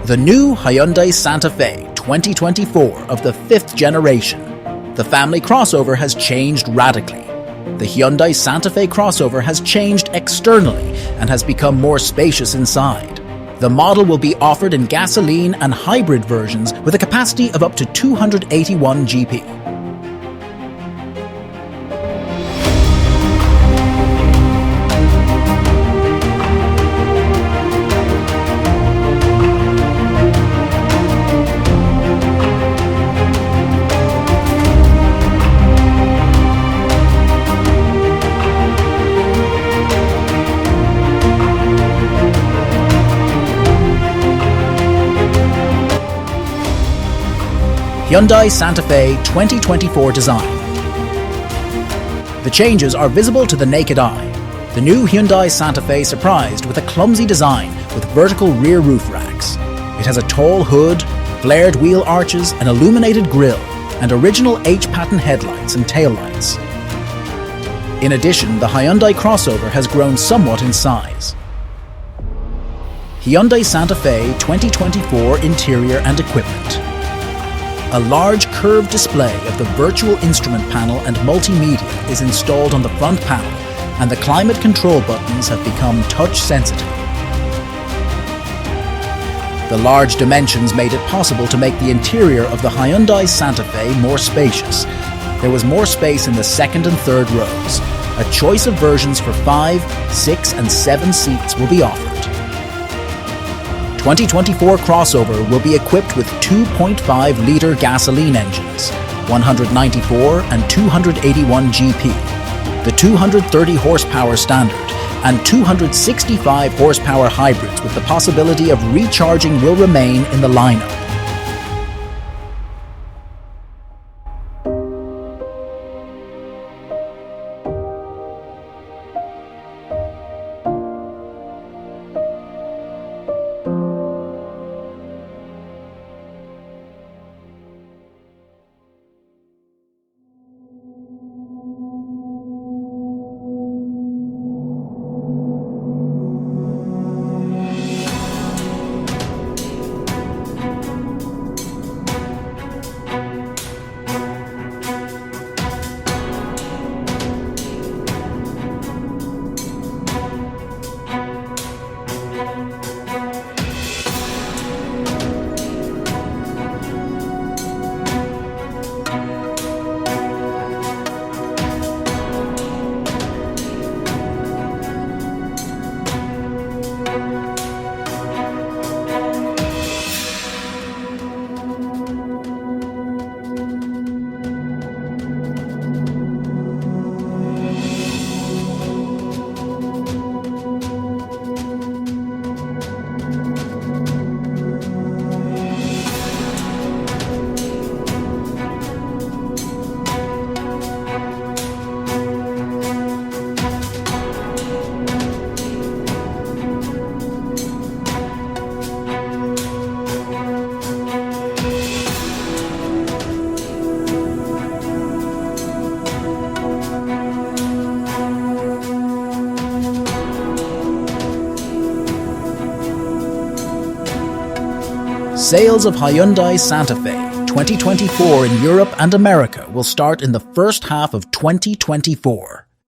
The new Hyundai Santa Fe 2024 of the 5th generation. The family crossover has changed radically. The Hyundai Santa Fe crossover has changed externally and has become more spacious inside. The model will be offered in gasoline and hybrid versions with a capacity of up to 281 GP. Hyundai Santa Fe 2024 design. The changes are visible to the naked eye. The new Hyundai Santa Fe surprised with a clumsy design with vertical rear roof racks. It has a tall hood, flared wheel arches, an illuminated grille, and original H-pattern headlights and taillights. In addition, the Hyundai crossover has grown somewhat in size. Hyundai Santa Fe 2024 interior and equipment. A large curved display of the virtual instrument panel and multimedia is installed on the front panel, and the climate control buttons have become touch sensitive. The large dimensions made it possible to make the interior of the Hyundai Santa Fe more spacious. There was more space in the second and third rows. A choice of versions for 5, 6, and 7 seats will be offered. 2024 crossover will be equipped with 2.5-litre gasoline engines, 194 and 281 GP, the 230 horsepower standard, and 265 horsepower hybrids with the possibility of recharging will remain in the lineup. Sales of Hyundai Santa Fe 2024 in Europe and America will start in the first half of 2024.